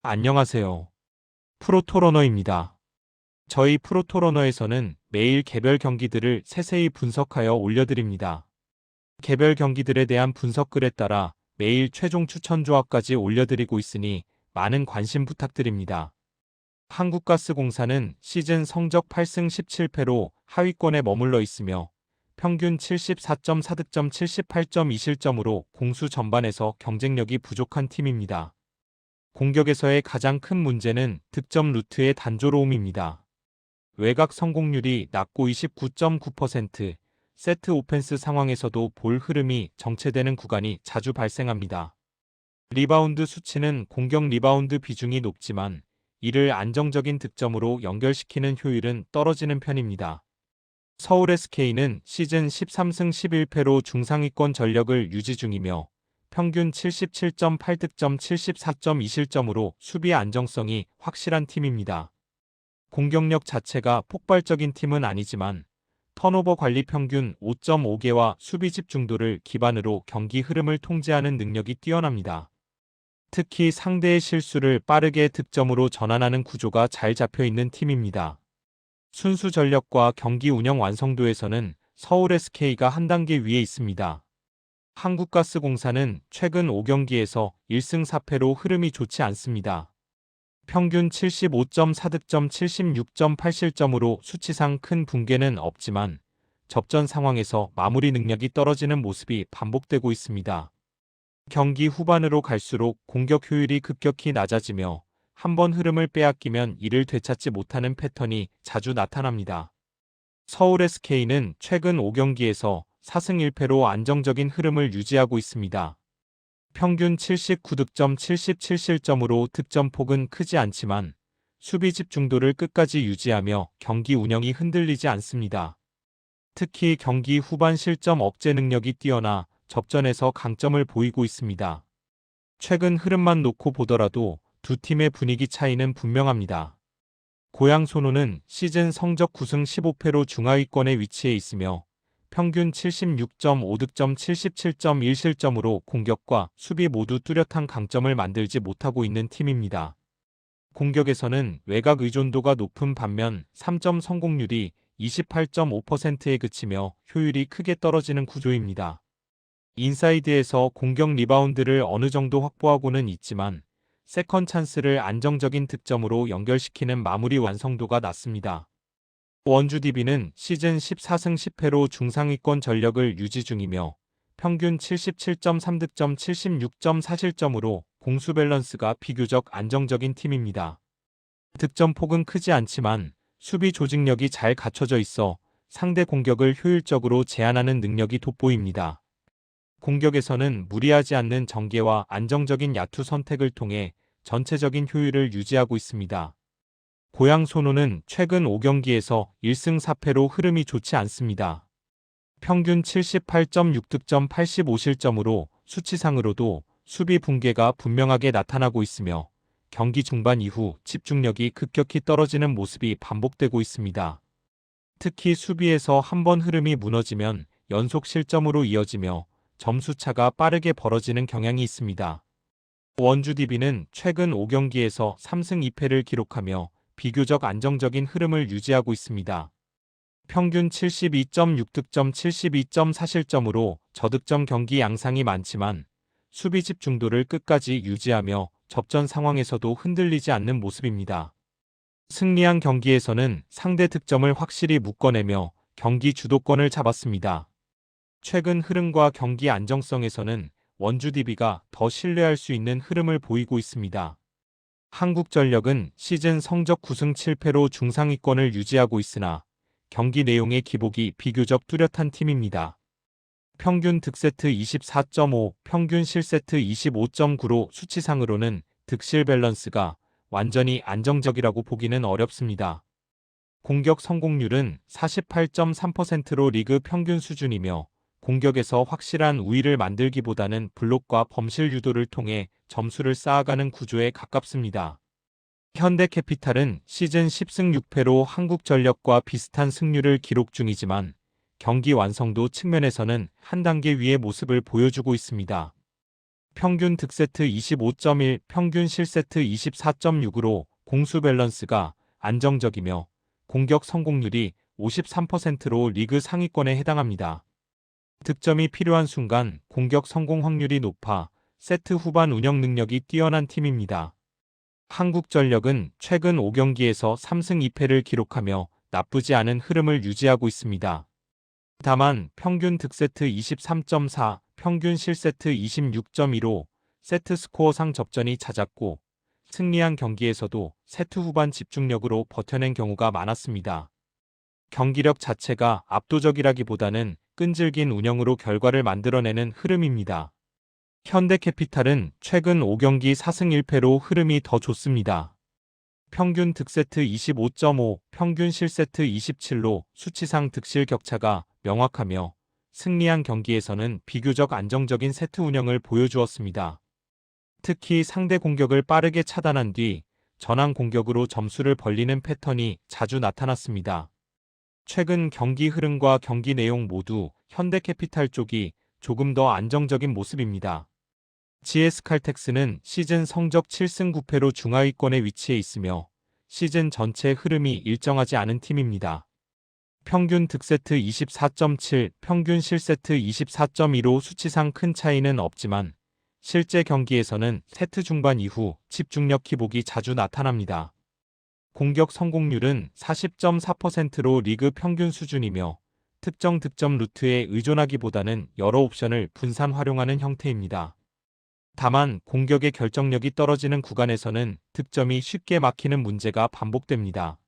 안녕하세요. 프로토러너입니다. 저희 프로토러너에서는 매일 개별 경기들을 세세히 분석하여 올려드립니다. 개별 경기들에 대한 분석글에 따라 매일 최종 추천 조합까지 올려드리고 있으니 많은 관심 부탁드립니다. 한국가스공사는 시즌 성적 8승 17패로 하위권에 머물러 있으며 평균 74.4득점 78.2실점으로 공수 전반에서 경쟁력이 부족한 팀입니다. 공격에서의 가장 큰 문제는 득점 루트의 단조로움입니다. 외곽 성공률이 낮고 29.9%, 세트 오펜스 상황에서도 볼 흐름이 정체되는 구간이 자주 발생합니다. 리바운드 수치는 공격 리바운드 비중이 높지만 이를 안정적인 득점으로 연결시키는 효율은 떨어지는 편입니다. 서울 SK는 시즌 13승 11패로 중상위권 전력을 유지 중이며 평균 77.8득점 74.2실점으로 수비 안정성이 확실한 팀입니다. 공격력 자체가 폭발적인 팀은 아니지만 턴오버 관리 평균 5.5개와 수비 집중도를 기반으로 경기 흐름을 통제하는 능력이 뛰어납니다. 특히 상대의 실수를 빠르게 득점으로 전환하는 구조가 잘 잡혀 있는 팀입니다. 순수 전력과 경기 운영 완성도에서는 서울 SK가 한 단계 위에 있습니다. 한국가스공사는 최근 5경기에서 1승 4패로 흐름이 좋지 않습니다. 평균 75.4득점 76.8실점으로 수치상 큰 붕괴는 없지만 접전 상황에서 마무리 능력이 떨어지는 모습이 반복되고 있습니다. 경기 후반으로 갈수록 공격 효율이 급격히 낮아지며 한번 흐름을 빼앗기면 이를 되찾지 못하는 패턴이 자주 나타납니다. 서울 SK는 최근 5경기에서 4승 1패로 안정적인 흐름을 유지하고 있습니다. 평균 79득점 77실점으로 득점폭은 크지 않지만 수비 집중도를 끝까지 유지하며 경기 운영이 흔들리지 않습니다. 특히 경기 후반 실점 억제 능력이 뛰어나 접전에서 강점을 보이고 있습니다. 최근 흐름만 놓고 보더라도 두 팀의 분위기 차이는 분명합니다. 고양 소노는 시즌 성적 9승 15패로 중하위권에 위치해 있으며 평균 76.5득점 77.1실점으로 공격과 수비 모두 뚜렷한 강점을 만들지 못하고 있는 팀입니다. 공격에서는 외곽 의존도가 높은 반면 3점 성공률이 28.5%에 그치며 효율이 크게 떨어지는 구조입니다. 인사이드에서 공격 리바운드를 어느 정도 확보하고는 있지만 세컨 찬스를 안정적인 득점으로 연결시키는 마무리 완성도가 낮습니다. 원주 DB는 시즌 14승 10패로 중상위권 전력을 유지 중이며 평균 77.3득점 76.4실점으로 공수 밸런스가 비교적 안정적인 팀입니다. 득점 폭은 크지 않지만 수비 조직력이 잘 갖춰져 있어 상대 공격을 효율적으로 제한하는 능력이 돋보입니다. 공격에서는 무리하지 않는 전개와 안정적인 야투 선택을 통해 전체적인 효율을 유지하고 있습니다. 고양 소노는 최근 5경기에서 1승 4패로 흐름이 좋지 않습니다. 평균 78.6득점 85실점으로 수치상으로도 수비 붕괴가 분명하게 나타나고 있으며 경기 중반 이후 집중력이 급격히 떨어지는 모습이 반복되고 있습니다. 특히 수비에서 한번 흐름이 무너지면 연속 실점으로 이어지며 점수차가 빠르게 벌어지는 경향이 있습니다. 원주 DB는 최근 5경기에서 3승 2패를 기록하며 비교적 안정적인 흐름을 유지하고 있습니다. 평균 72.6득점 72.4실점으로 저득점 경기 양상이 많지만 수비 집중도를 끝까지 유지하며 접전 상황에서도 흔들리지 않는 모습입니다. 승리한 경기에서는 상대 득점을 확실히 묶어내며 경기 주도권을 잡았습니다. 최근 흐름과 경기 안정성에서는 원주 DB가 더 신뢰할 수 있는 흐름을 보이고 있습니다. 한국전력은 시즌 성적 9승 7패로 중상위권을 유지하고 있으나 경기 내용의 기복이 비교적 뚜렷한 팀입니다. 평균 득세트 24.5, 평균 실세트 25.9로 수치상으로는 득실 밸런스가 완전히 안정적이라고 보기는 어렵습니다. 공격 성공률은 48.3%로 리그 평균 수준이며 공격에서 확실한 우위를 만들기보다는 블록과 범실 유도를 통해 점수를 쌓아가는 구조에 가깝습니다. 현대캐피탈은 시즌 10승 6패로 한국전력과 비슷한 승률을 기록 중이지만 경기 완성도 측면에서는 한 단계 위의 모습을 보여주고 있습니다. 평균 득세트 25.1, 평균 실세트 24.6으로 공수 밸런스가 안정적이며 공격 성공률이 53%로 리그 상위권에 해당합니다. 득점이 필요한 순간 공격 성공 확률이 높아 세트 후반 운영 능력이 뛰어난 팀입니다. 한국전력은 최근 5경기에서 3승 2패를 기록하며 나쁘지 않은 흐름을 유지하고 있습니다. 다만 평균 득세트 23.4, 평균 실세트 26.2로 세트 스코어상 접전이 잦았고 승리한 경기에서도 세트 후반 집중력으로 버텨낸 경우가 많았습니다. 경기력 자체가 압도적이라기보다는 끈질긴 운영으로 결과를 만들어내는 흐름입니다. 현대캐피탈은 최근 5경기 4승 1패로 흐름이 더 좋습니다. 평균 득세트 25.5, 평균 실세트 27로 수치상 득실 격차가 명확하며 승리한 경기에서는 비교적 안정적인 세트 운영을 보여주었습니다. 특히 상대 공격을 빠르게 차단한 뒤 전환 공격으로 점수를 벌리는 패턴이 자주 나타났습니다. 최근 경기 흐름과 경기 내용 모두 현대캐피탈 쪽이 조금 더 안정적인 모습입니다. GS칼텍스는 시즌 성적 7승 9패로 중하위권에 위치해 있으며 시즌 전체 흐름이 일정하지 않은 팀입니다. 평균 득세트 24.7, 평균 실세트 24.2로 수치상 큰 차이는 없지만 실제 경기에서는 세트 중반 이후 집중력 기복이 자주 나타납니다. 공격 성공률은 40.4%로 리그 평균 수준이며 특정 득점 루트에 의존하기보다는 여러 옵션을 분산 활용하는 형태입니다. 다만 공격의 결정력이 떨어지는 구간에서는 득점이 쉽게 막히는 문제가 반복됩니다.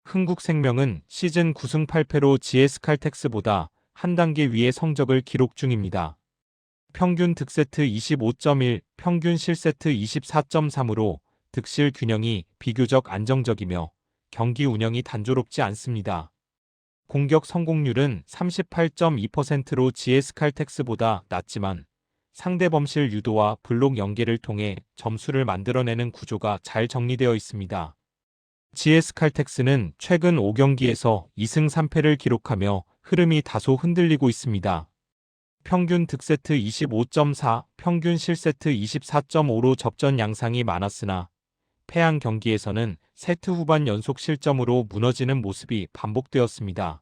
흥국생명은 시즌 9승 8패로 GS칼텍스보다 한 단계 위의 성적을 기록 중입니다. 평균 득세트 25.1, 평균 실세트 24.3으로 득실 균형이 비교적 안정적이며 경기 운영이 단조롭지 않습니다. 공격 성공률은 38.2%로 GS칼텍스보다 낮지만 상대 범실 유도와 블록 연계를 통해 점수를 만들어내는 구조가 잘 정리되어 있습니다. GS칼텍스는 최근 5경기에서 2승 3패를 기록하며 흐름이 다소 흔들리고 있습니다. 평균 득세트 25.4, 평균 실세트 24.5로 접전 양상이 많았으나 패한 경기에서는 세트 후반 연속 실점으로 무너지는 모습이 반복되었습니다.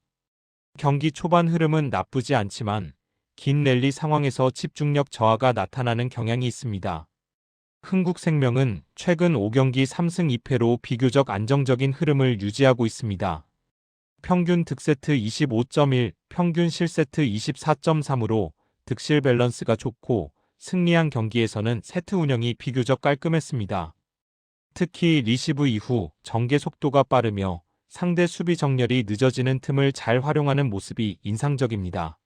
경기 초반 흐름은 나쁘지 않지만 긴 랠리 상황에서 집중력 저하가 나타나는 경향이 있습니다. 흥국생명은 최근 5경기 3승 2패로 비교적 안정적인 흐름을 유지하고 있습니다. 평균 득세트 25.1, 평균 실세트 24.3으로 득실 밸런스가 좋고 승리한 경기에서는 세트 운영이 비교적 깔끔했습니다. 특히 리시브 이후 전개 속도가 빠르며 상대 수비 정렬이 늦어지는 틈을 잘 활용하는 모습이 인상적입니다.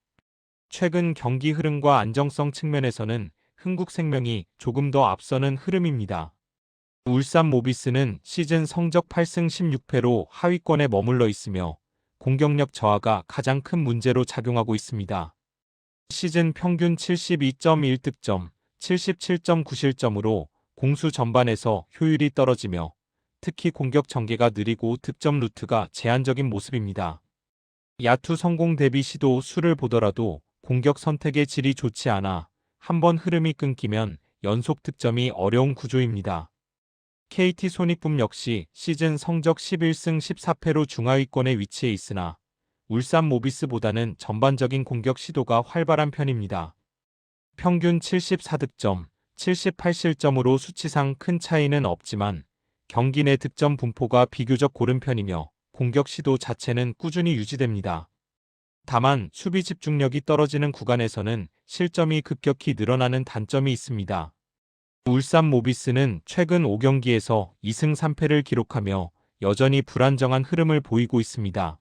최근 경기 흐름과 안정성 측면에서는 흥국생명이 조금 더 앞서는 흐름입니다. 울산 모비스는 시즌 성적 8승 16패로 하위권에 머물러 있으며 공격력 저하가 가장 큰 문제로 작용하고 있습니다. 시즌 평균 72.1득점, 77.9실점으로 공수 전반에서 효율이 떨어지며 특히 공격 전개가 느리고 득점 루트가 제한적인 모습입니다. 야투 성공 대비 시도 수를 보더라도 공격 선택의 질이 좋지 않아 한번 흐름이 끊기면 연속 득점이 어려운 구조입니다. KT 손익붐 역시 시즌 성적 11승 14패로 중하위권에 위치해 있으나 울산 모비스보다는 전반적인 공격 시도가 활발한 편입니다. 평균 74득점, 78실점으로 수치상 큰 차이는 없지만 경기 내 득점 분포가 비교적 고른 편이며 공격 시도 자체는 꾸준히 유지됩니다. 다만 수비 집중력이 떨어지는 구간에서는 실점이 급격히 늘어나는 단점이 있습니다. 울산 모비스는 최근 5경기에서 2승 3패를 기록하며 여전히 불안정한 흐름을 보이고 있습니다.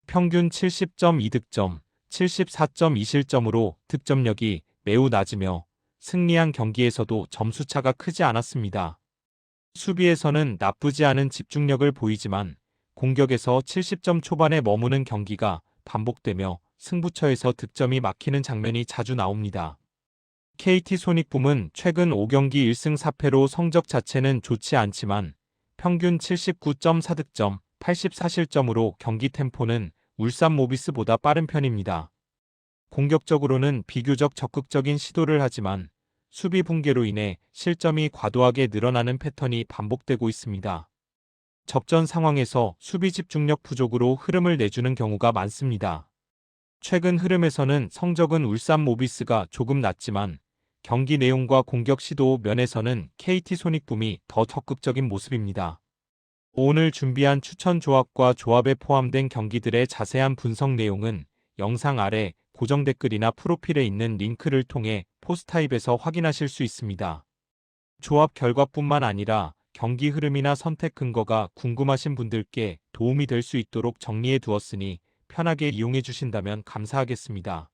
평균 70.2득점, 74.2실점으로 득점력이 매우 낮으며 승리한 경기에서도 점수차가 크지 않았습니다. 수비에서는 나쁘지 않은 집중력을 보이지만 공격에서 70점 초반에 머무는 경기가 반복되며 승부처에서 득점이 막히는 장면이 자주 나옵니다. KT 손익붐은 최근 5경기 1승 4패로 성적 자체는 좋지 않지만 평균 79.4득점, 84실점으로 경기 템포는 울산 모비스보다 빠른 편입니다. 공격적으로는 비교적 적극적인 시도를 하지만 수비 붕괴로 인해 실점이 과도하게 늘어나는 패턴이 반복되고 있습니다. 접전 상황에서 수비 집중력 부족으로 흐름을 내주는 경우가 많습니다. 최근 흐름에서는 성적은 울산 모비스가 조금 낮지만 경기 내용과 공격 시도 면에서는 KT 손익붐이 더 적극적인 모습입니다. 오늘 준비한 추천 조합과 조합에 포함된 경기들의 자세한 분석 내용은 영상 아래 고정 댓글이나 프로필에 있는 링크를 통해 포스타입에서 확인하실 수 있습니다. 조합 결과뿐만 아니라 경기 흐름이나 선택 근거가 궁금하신 분들께 도움이 될 수 있도록 정리해 두었으니 편하게 이용해 주신다면 감사하겠습니다.